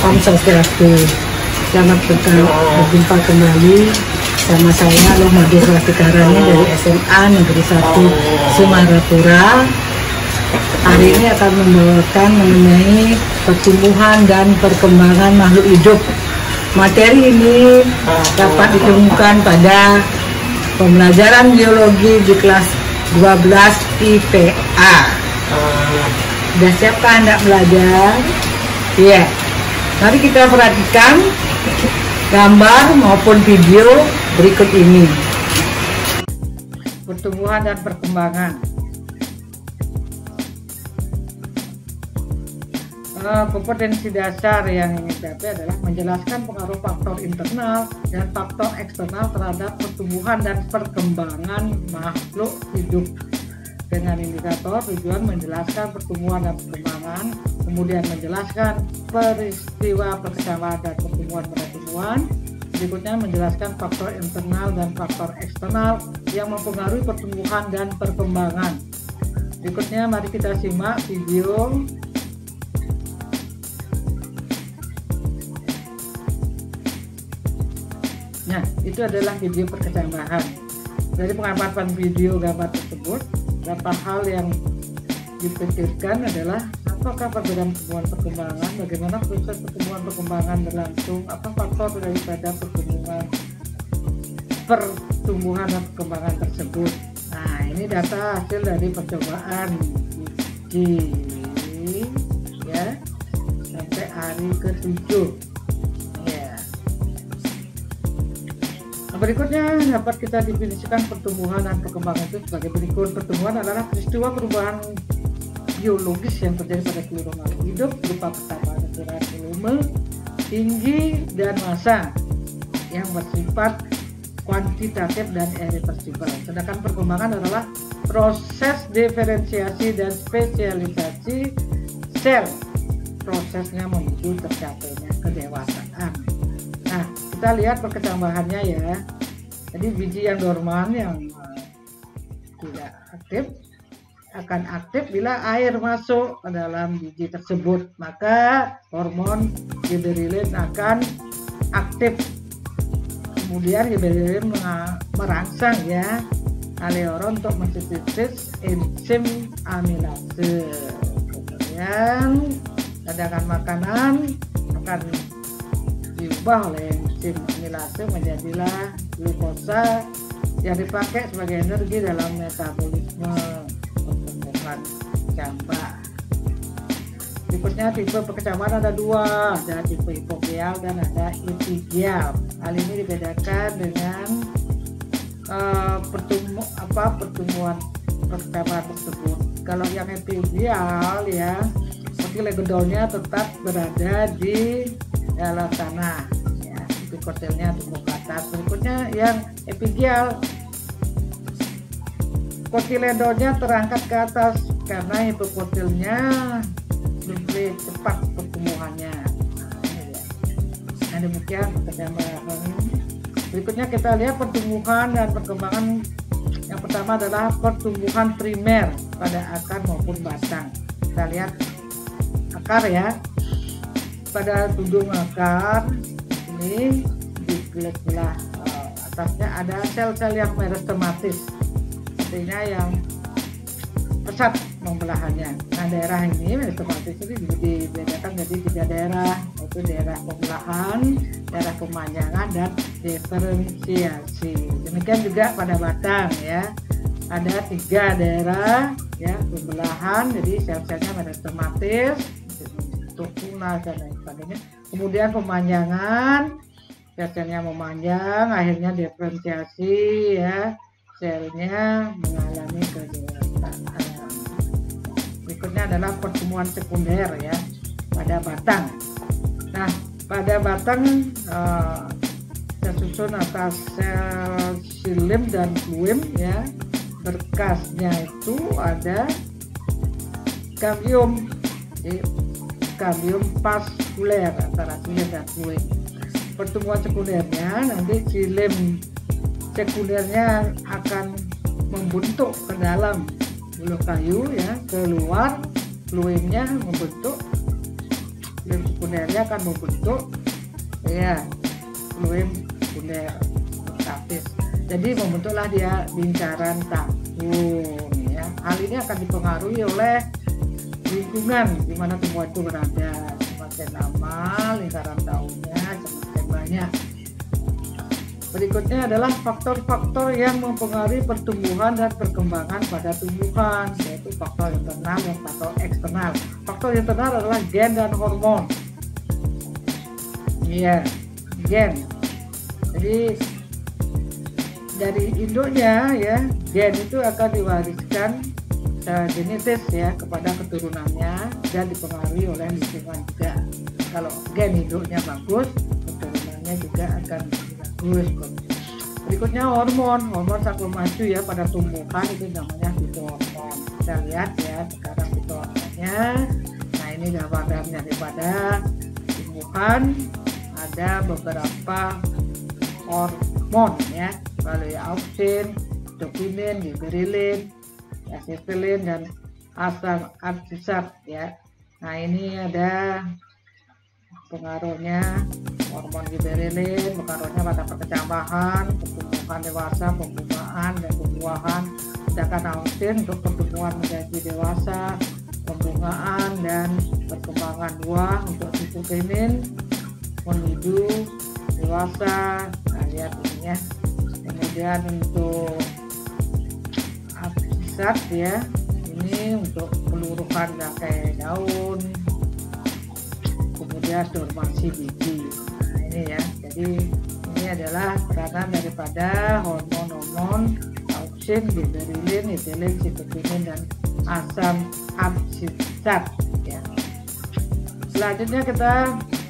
Salam Swastiastu. Selamat berjumpa kembali sama saya Loh Madi Swastikarannya dari SMA Negeri 1 Semarapura. Hari ini akan membawakan mengenai pertumbuhan dan perkembangan makhluk hidup. Materi ini dapat ditemukan pada pembelajaran biologi di kelas 12 IPA. Sudah siapkah Anda belajar? Iya. Mari kita perhatikan gambar maupun video berikut ini. Pertumbuhan dan perkembangan. Kompetensi dasar yang ingin dicapai adalah menjelaskan pengaruh faktor internal dan faktor eksternal terhadap pertumbuhan dan perkembangan makhluk hidup. Dengan indikator tujuan menjelaskan pertumbuhan dan perkembangan, kemudian menjelaskan peristiwa perkembangan dan pertumbuhan. Berikutnya menjelaskan faktor internal dan faktor eksternal yang mempengaruhi pertumbuhan dan perkembangan. Berikutnya mari kita simak video. Nah, itu adalah video perkecambahan. Dari pengamatan video gambar tersebut, beberapa hal yang dipikirkan adalah apakah perbedaan pertumbuhan perkembangan, bagaimana proses pertumbuhan perkembangan berlangsung, apa faktor daripada pertumbuhan dan perkembangan tersebut. Nah, ini data hasil dari percobaan uji ya sampai hari ke-7. Berikutnya dapat kita definisikan pertumbuhan dan perkembangan itu sebagai berikut. Pertumbuhan adalah peristiwa perubahan biologis yang terjadi pada seluruh makhluk hidup berupa pertambahan ukuran volume, tinggi, dan massa yang bersifat kuantitatif dan irreversibel. Sedangkan perkembangan adalah proses diferensiasi dan spesialisasi sel, prosesnya menuju tercapainya kedewasaan. Nah, kita lihat perkecambahannya ya. Jadi biji yang dorman yang tidak aktif akan aktif bila air masuk ke dalam biji tersebut, maka hormon gibberellin akan aktif. Kemudian gibberellin merangsang ya aleuron untuk mensintesis enzim amilase. Kemudian cadangan makanan akan diubah oleh enzim amilase menjadilah glukosa yang dipakai sebagai energi dalam metabolisme pertumbuhan kecambah. Berikutnya tipe perkecambahan ada dua, ada tipe hipogeal dan ada epigeal. Hal ini dibedakan dengan pertumbuhan perkecambahan tersebut. Kalau yang epigeal ya, seperti legodolnya tetap berada di dalam tanah ya, itu kotilnya tumbuh ke atas. Berikutnya yang epigeal, kotiledonnya terangkat ke atas karena hipokotilnya lebih cepat pertumbuhannya. Nah, demikian perkembangan ini. Berikutnya kita lihat pertumbuhan dan perkembangan. Yang pertama adalah pertumbuhan primer pada akar maupun batang. Kita lihat akar ya. Pada tudung akar ini di belah atasnya ada sel-sel yang meristematis, artinya yang pesat pembelahannya. Nah, daerah ini meristematis ini dibedakan jadi 3 daerah, yaitu daerah pembelahan, daerah pemanjangan, dan diferensiasi. Demikian juga pada batang ya, ada 3 daerah ya pembelahan, jadi sel-selnya meristematis, tunas dan lain sebagainya. Kemudian pemanjangan, selnya memanjang, akhirnya diferensiasi ya, selnya mengalami kedewasaan. Berikutnya adalah pertumbuhan sekunder ya pada batang. Nah, pada batang tersusun atas sel xilem dan fluim ya. Berkasnya itu ada kambium. Jadi, kambium vaskuler antara xilem dan fluim. Pertumbuhan sekundernya nanti xilem sekundernya akan membentuk ke dalam bulu kayu ya, keluar fluimnya membentuk Fluid sekundernya akan membentuk ya fluid sekunder stafis. Jadi membentuklah dia lingkaran tahun ya. Hal ini akan dipengaruhi oleh lingkungan di mana tumbuhan itu berada. Semakin lama lingkaran tahunnya semakin banyak. Berikutnya adalah faktor-faktor yang mempengaruhi pertumbuhan dan perkembangan pada tumbuhan, yaitu faktor internal dan faktor eksternal. Faktor internal adalah gen dan hormon. Iya, gen. Jadi dari induknya ya, gen itu akan diwariskan secara genetis ya kepada keturunannya dan dipengaruhi oleh lingkungan juga. Kalau gen induknya bagus, keturunannya juga akan bagus. Berikutnya hormon sangat maju ya pada tumbuhan, itu namanya fitohormon. Kita lihat ya sekarang fitohormonnya. Nah ini gambarannya daripada tumbuhan, ada beberapa hormon ya, lalu auksin, dopamine, giberellin, asetilin, dan asam absisat ya. Nah ini ada pengaruhnya hormon giberellin, pengaruhnya pada perkecambahan, pertumbuhan dewasa, pembungaan dan pembuahan. Sedangkan auksin untuk pertumbuhan menjadi dewasa, pembungaan dan perkembangan buah. Untuk dopamine menuju dewasa. Nah lihat ini ya. Kemudian untuk absisat ya, ini untuk peluruhan bangkai daun, kemudian dormansi biji. Nah ini ya, jadi ini adalah peranan daripada hormon-hormon auksin, giberellin, ethilin, sitokin, dan asam absisat ya. Selanjutnya kita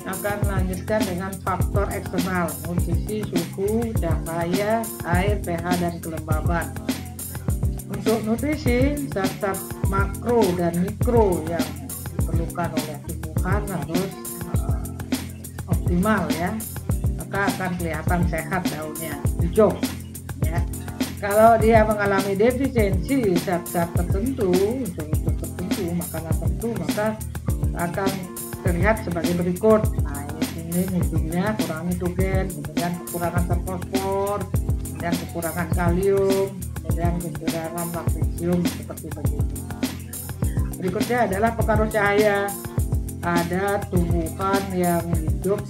akan melanjutkan dengan faktor eksternal, nutrisi, suhu, cahaya, air, pH, dan kelembaban. Untuk nutrisi, zat-zat makro dan mikro yang diperlukan oleh tumbuhan harus optimal ya, maka akan kelihatan sehat daunnya, hijau ya. Kalau dia mengalami defisiensi zat-zat tertentu, untuk tertentu, makanan tertentu, maka akan terlihat sebagai berikut. Nah ini ujungnya kurang nitrogen, kemudian kekurangan fosfor, dan kekurangan kalium, kemudian kekurangan magnesium, seperti begini. Berikutnya adalah pengaruh cahaya. Ada tumbuhan yang hidup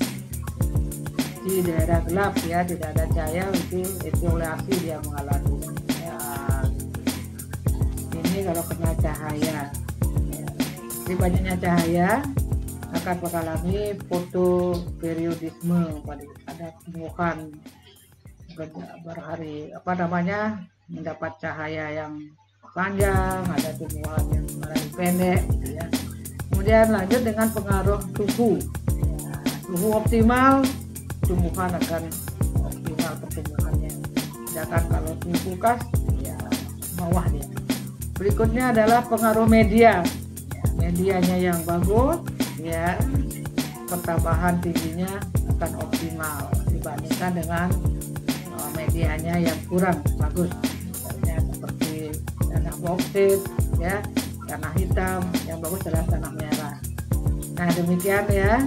di daerah gelap ya, tidak ada cahaya, itu etiolasi dia mengalami ya. Ini kalau kena cahaya ya. Jadi banyaknya cahaya akan mengalami fotoperiodisme pada tumbuhan berhari mendapat cahaya yang panjang, ada tumbuhan yang mengalami pendek gitu ya. Kemudian lanjut dengan pengaruh suhu. Suhu optimal, tumbuhan akan optimal pertumbuhannya. Sedangkan kalau suhu kulkas ya bawah dia. Berikutnya adalah pengaruh media. Medianya yang bagus ya, pertambahan tingginya akan optimal dibandingkan dengan medianya yang kurang bagus. Misalnya seperti tanah boksit ya, tanah hitam, yang bagus adalah tanah merah. Nah demikian ya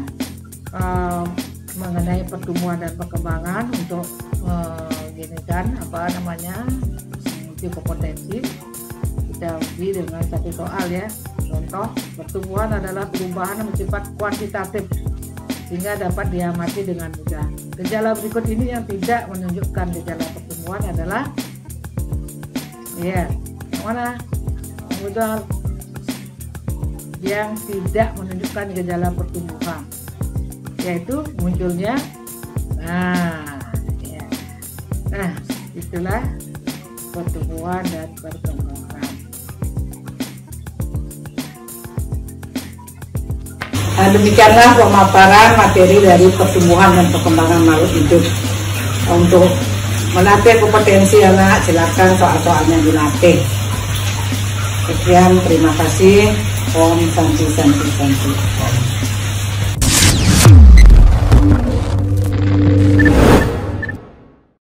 mengenai pertumbuhan dan perkembangan untuk uji kompetensi. Kita uji dengan satu soal ya. Contoh, pertumbuhan adalah perubahan yang bersifat kuantitatif sehingga dapat diamati dengan mudah. Gejala berikut ini yang tidak menunjukkan gejala pertumbuhan adalah ya, yang mana? Yang tidak menunjukkan gejala pertumbuhan, yaitu munculnya itulah pertumbuhan dan perkembangan. Nah, demikianlah pemaparan materi dari pertumbuhan dan perkembangan makhluk hidup. Untuk melatih kompetensi anak, silakan soal-soalnya dilatih. Sekian, terima kasih. Om Santi Santi Santi.